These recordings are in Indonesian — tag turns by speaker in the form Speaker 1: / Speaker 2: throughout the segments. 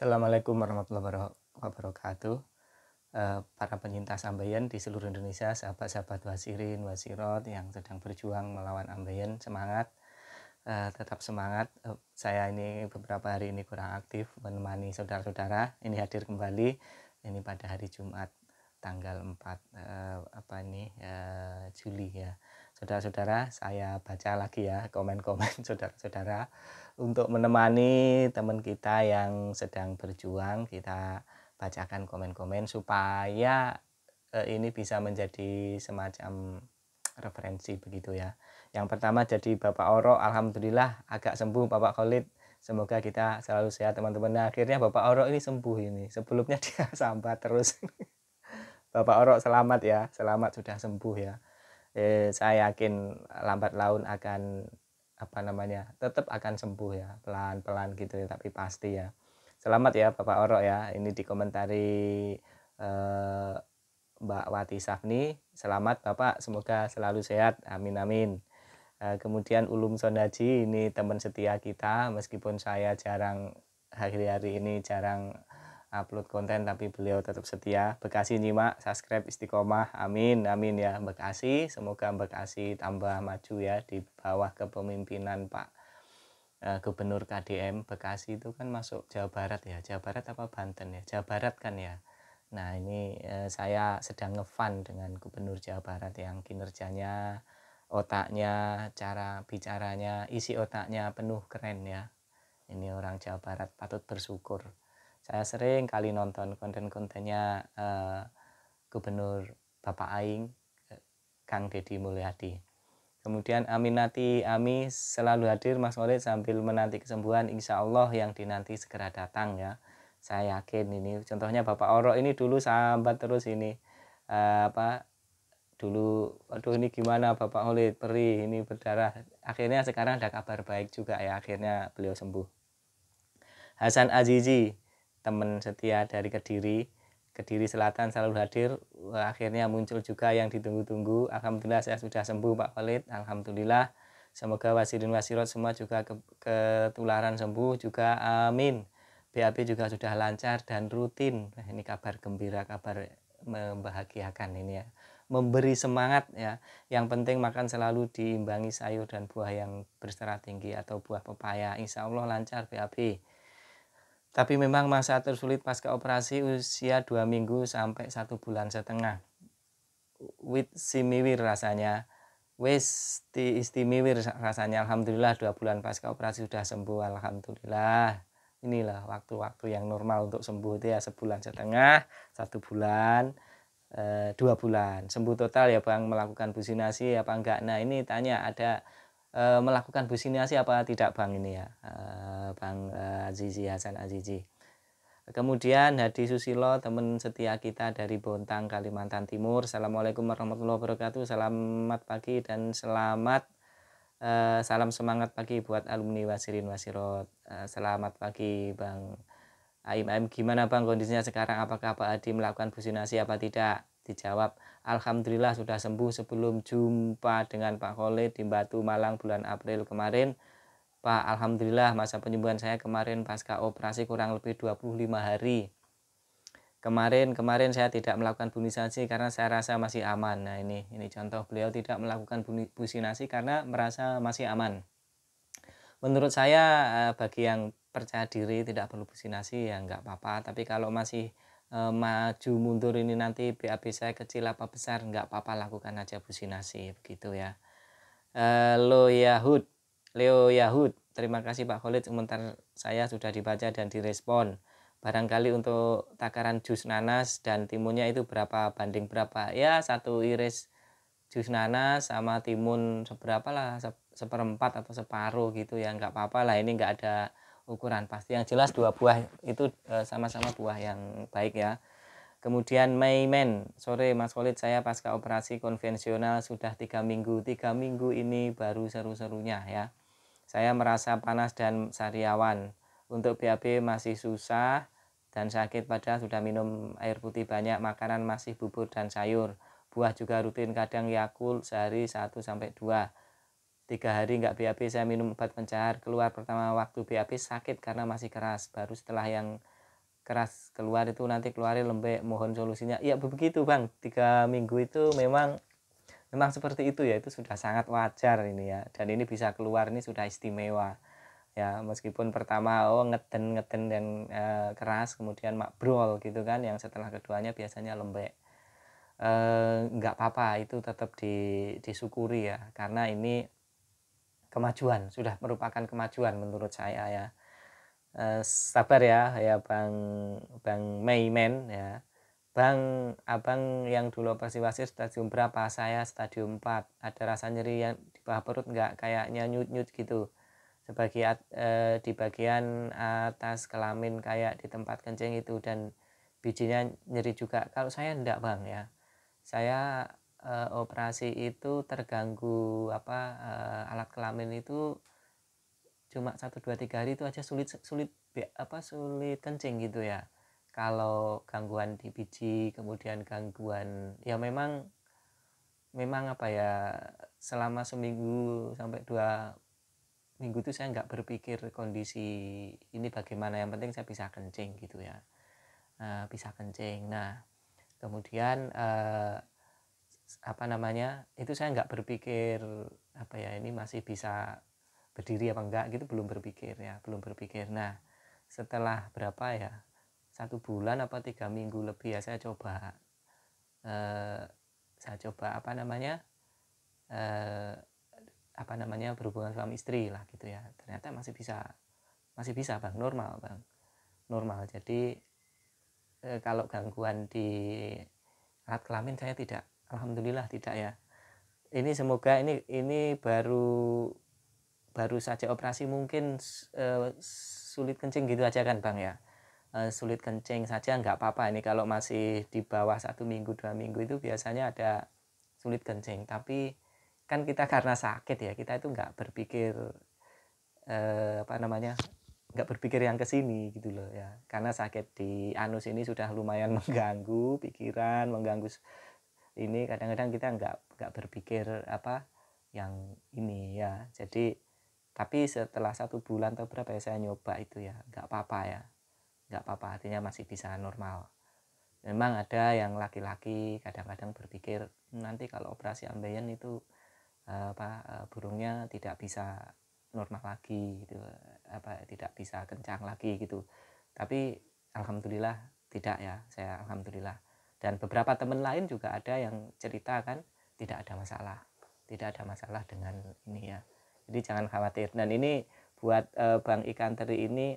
Speaker 1: Assalamualaikum warahmatullahi wabarakatuh. Para penyintas ambeien di seluruh Indonesia, sahabat-sahabat wasirin, wasirot yang sedang berjuang melawan ambeien, semangat, tetap semangat. Saya ini beberapa hari ini kurang aktif menemani saudara-saudara. Ini hadir kembali ini pada hari Jumat tanggal 4 Juli ya. Saudara-saudara, saya baca lagi ya komen-komen saudara-saudara untuk menemani teman kita yang sedang berjuang. Kita bacakan komen-komen supaya ini bisa menjadi semacam referensi begitu ya. Yang pertama jadi Bapak Oro, alhamdulillah agak sembuh Bapak Khalid. Semoga kita selalu sehat teman-teman. Nah, akhirnya Bapak Oro ini sembuh ini. Sebelumnya dia sambat terus. Bapak Oro selamat ya, selamat sudah sembuh ya. Saya yakin lambat laun akan tetap akan sembuh ya, pelan-pelan gitu ya, tapi pasti ya. Selamat ya Bapak Oro ya. Ini dikomentari Mbak Wati Safni, selamat Bapak, semoga selalu sehat, amin amin. Kemudian Ulum Sondaji, ini teman setia kita, meskipun saya jarang hari-hari ini jarang upload konten, tapi beliau tetap setia. Bekasi nyimak, subscribe, istiqomah, amin amin ya Bekasi. Semoga Bekasi tambah maju ya di bawah kepemimpinan Pak Gubernur KDM. Bekasi itu kan masuk Jawa Barat ya, Jawa Barat apa Banten ya, Jawa Barat kan ya. Nah ini saya sedang ngefun dengan Gubernur Jawa Barat yang kinerjanya, otaknya, cara bicaranya, isi otaknya penuh keren ya. Ini orang Jawa Barat patut bersyukur. Saya sering kali nonton konten-kontennya Gubernur Bapak Aing, Kang Deddy Mulyadi. Kemudian Aminati Ami selalu hadir Mas Khalid sambil menanti kesembuhan, insya Allah yang dinanti segera datang ya. Saya yakin ini. Contohnya Bapak Oro ini dulu sambat terus ini dulu, aduh ini gimana Bapak Khalid, perih, ini berdarah. Akhirnya sekarang ada kabar baik juga ya, akhirnya beliau sembuh. Hasan Azizi, teman setia dari Kediri Selatan selalu hadir. Akhirnya muncul juga yang ditunggu-tunggu. Alhamdulillah saya sudah sembuh Pak Khalid, alhamdulillah. Semoga wasirin wasirot semua juga ketularan sembuh juga, amin. BAP juga sudah lancar dan rutin. Ini kabar gembira, kabar membahagiakan ini ya, memberi semangat ya. Yang penting makan selalu diimbangi sayur dan buah yang berserat tinggi atau buah pepaya, insya Allah lancar BAP. Tapi memang masa tersulit pasca operasi usia 2 minggu sampai 1,5 bulan. Wit simiwir rasanya. Wis istimiwir rasanya. Alhamdulillah 2 bulan pasca operasi sudah sembuh. Alhamdulillah. Inilah waktu-waktu yang normal untuk sembuh itu ya, 1,5 bulan, 1 bulan, 2 bulan. Sembuh total ya Bang, melakukan businasi apa enggak. Nah ini tanya ada melakukan businasi apa tidak Bang ini ya, Bang Azizi, Hasan Azizi. Kemudian Hadi Susilo, teman setia kita dari Bontang, Kalimantan Timur. Assalamualaikum warahmatullahi wabarakatuh. Selamat pagi dan salam semangat pagi buat alumni wasirin wasirot. Selamat pagi Bang Aim. Gimana Bang kondisinya sekarang? Apakah Pak Hadi melakukan businasi apa tidak? Dijawab, alhamdulillah sudah sembuh. Sebelum jumpa dengan Pak Khalid di Batu Malang bulan April kemarin, Pak, alhamdulillah masa penyembuhan saya kemarin pasca operasi kurang lebih 25 hari. Kemarin saya tidak melakukan businasi karena saya rasa masih aman. Nah ini contoh beliau tidak melakukan businasi karena merasa masih aman. Menurut saya bagi yang percaya diri tidak perlu businasi ya nggak apa-apa. Tapi kalau masih maju mundur ini nanti BAB saya kecil apa besar, nggak apa-apa, lakukan aja businasi begitu ya. Leo Yahud, terima kasih Pak Khalid, sebentar saya sudah dibaca dan direspon. Barangkali untuk takaran jus nanas dan timunnya itu berapa banding berapa? Ya 1 iris jus nanas sama timun seberapa lah, seperempat atau separuh gitu ya, nggak apa-apa lah. Ini nggak ada ukuran pasti, yang jelas 2 buah itu sama-sama buah yang baik ya. Kemudian Meimen, sore Mas Khalid, saya pasca operasi konvensional sudah 3 minggu. 3 minggu ini baru seru-serunya ya. Saya merasa panas dan sariawan. Untuk BAB masih susah dan sakit, padahal sudah minum air putih banyak, makanan masih bubur dan sayur. Buah juga rutin, kadang Yakult sehari 1-2. 3 hari nggak BAB, saya minum obat pencair. Keluar pertama waktu BAB sakit karena masih keras. Baru setelah yang keras keluar itu nanti keluarnya lembek, mohon solusinya. Ya begitu Bang, 3 minggu itu memang seperti itu ya, itu sudah sangat wajar ini ya, dan ini bisa keluar ini sudah istimewa. Ya meskipun pertama ngeden dan keras, kemudian makbrol gitu kan, yang setelah keduanya biasanya lembek. Nggak apa-apa, itu tetap disyukuri ya, karena ini kemajuan, sudah merupakan kemajuan menurut saya ya. Sabar ya Bang Bang Meimen ya. Abang yang dulu operasi wasir stadium berapa? Saya stadium 4. Ada rasa nyeri yang di bawah perut nggak? Kayaknya nyut-nyut gitu. Di bagian atas kelamin kayak di tempat kencing itu, dan bijinya nyeri juga. Kalau saya enggak Bang ya. Saya operasi itu terganggu alat kelamin itu cuma 1 2 3 hari itu aja sulit kencing gitu ya. Kalau gangguan di biji, kemudian gangguan ya memang selama seminggu sampai 2 minggu itu saya nggak berpikir kondisi ini bagaimana, yang penting saya bisa kencing gitu ya. Bisa kencing. Nah kemudian itu saya nggak berpikir ini masih bisa berdiri apa enggak gitu, belum berpikir. Nah setelah berapa ya, 1 bulan apa 3 minggu lebih ya, saya coba berhubungan suami istri lah gitu ya. Ternyata masih bisa Bang, normal. Jadi kalau gangguan di alat kelamin saya tidak, alhamdulillah tidak ya. Ini semoga ini baru saja operasi, mungkin sulit kencing gitu aja kan Bang ya. Sulit kencing saja nggak apa-apa. Ini kalau masih di bawah 1 minggu 2 minggu itu biasanya ada sulit kencing, tapi kan kita karena sakit ya, kita itu nggak berpikir nggak berpikir yang kesini gitu loh ya, karena sakit di anus ini sudah lumayan mengganggu pikiran, mengganggu ini, kadang-kadang kita nggak berpikir yang ini ya. Jadi tapi setelah 1 bulan atau berapa ya saya nyoba itu ya, nggak apa-apa, artinya masih bisa normal. Memang ada yang laki-laki kadang-kadang berpikir nanti kalau operasi ambeien itu burungnya tidak bisa normal lagi gitu, tidak bisa kencang lagi gitu. Tapi alhamdulillah tidak ya, saya alhamdulillah. Dan beberapa teman lain juga ada yang cerita kan tidak ada masalah dengan ini ya. Jadi jangan khawatir. Dan ini buat Bang Ikan Teri ini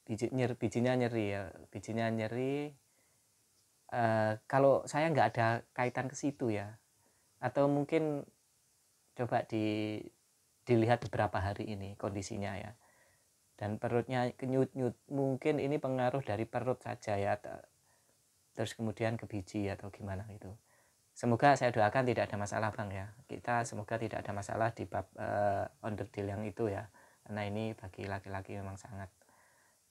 Speaker 1: bijinya nyeri. Kalau saya nggak ada kaitan ke situ ya, atau mungkin coba dilihat beberapa hari ini kondisinya ya, dan perutnya kenyut-nyut, mungkin ini pengaruh dari perut saja ya, terus kemudian ke biji atau gimana gitu. Semoga saya doakan tidak ada masalah Bang ya, kita semoga tidak ada masalah di bab onderdil yang itu ya, karena ini bagi laki-laki memang sangat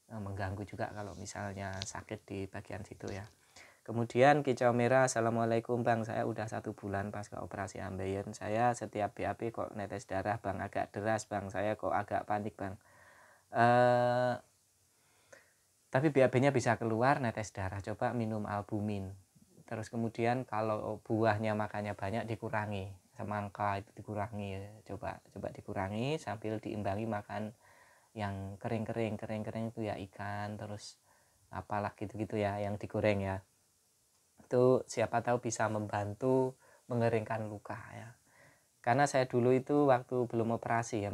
Speaker 1: mengganggu juga kalau misalnya sakit di bagian situ ya. Kemudian kicau merah, assalamualaikum Bang, saya udah 1 bulan pasca operasi ambeien, saya setiap BAB kok netes darah Bang, agak deras Bang, saya kok agak panik Bang. Tapi BAB-nya bisa keluar, netes darah, coba minum albumin. Terus kemudian kalau buahnya makannya banyak dikurangi, semangka itu dikurangi, coba dikurangi sambil diimbangi makan yang kering itu ya, ikan terus apalah gitu-gitu ya, yang digoreng ya. Itu siapa tahu bisa membantu mengeringkan luka ya. Karena saya dulu itu waktu belum operasi ya,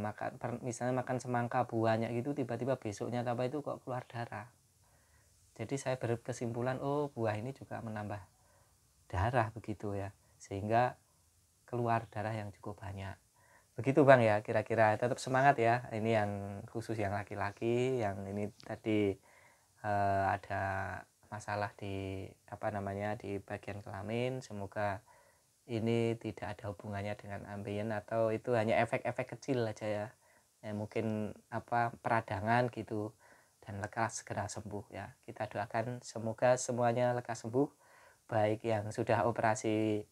Speaker 1: misalnya makan semangka buahnya gitu, tiba-tiba besoknya itu kok keluar darah. Jadi saya berkesimpulan, oh buah ini juga menambah darah begitu ya, sehingga keluar darah yang cukup banyak. Begitu Bang ya, kira-kira. Tetap semangat ya. Ini yang khusus yang laki-laki, yang ini tadi ada masalah di di bagian kelamin. Semoga ini tidak ada hubungannya dengan ambeien, atau itu hanya efek-efek kecil aja ya. Mungkin peradangan gitu, dan lekas segera sembuh ya. Kita doakan semoga semuanya lekas sembuh, baik yang sudah operasi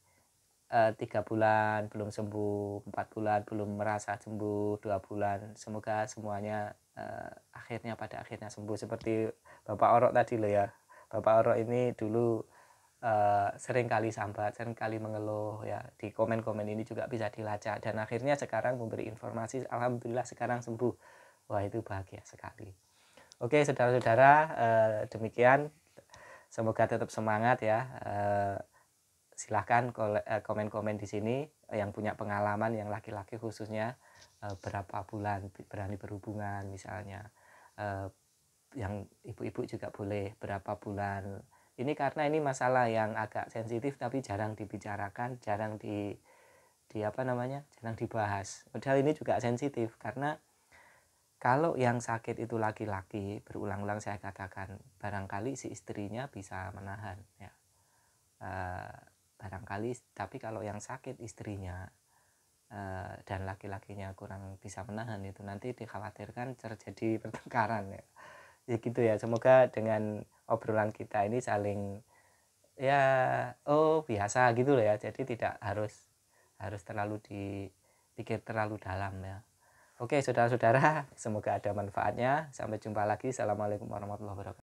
Speaker 1: 3 bulan belum sembuh, 4 bulan belum merasa sembuh, 2 bulan. Semoga semuanya akhirnya pada akhirnya sembuh seperti Bapak Orok tadi loh ya. Bapak Orok ini dulu sering kali sambat, sering kali mengeluh ya. Di komen-komen ini juga bisa dilacak dan akhirnya sekarang memberi informasi alhamdulillah sekarang sembuh. Wah, itu bahagia sekali. Oke, saudara-saudara, demikian. Semoga tetap semangat ya. Silahkan komen-komen di sini yang punya pengalaman, yang laki-laki khususnya berapa bulan berani berhubungan misalnya. Yang ibu-ibu juga boleh berapa bulan. Ini karena ini masalah yang agak sensitif tapi jarang dibicarakan, jarang jarang dibahas. Padahal ini juga sensitif karena kalau yang sakit itu laki-laki, berulang-ulang saya katakan, barangkali si istrinya bisa menahan ya. Barangkali, tapi kalau yang sakit istrinya dan laki-lakinya kurang bisa menahan, itu nanti dikhawatirkan terjadi pertengkaran ya. Ya gitu ya, semoga dengan obrolan kita ini saling ya biasa gitu loh ya, jadi tidak harus terlalu dipikir terlalu dalam ya. Oke saudara-saudara, semoga ada manfaatnya. Sampai jumpa lagi. Assalamualaikum warahmatullahi wabarakatuh.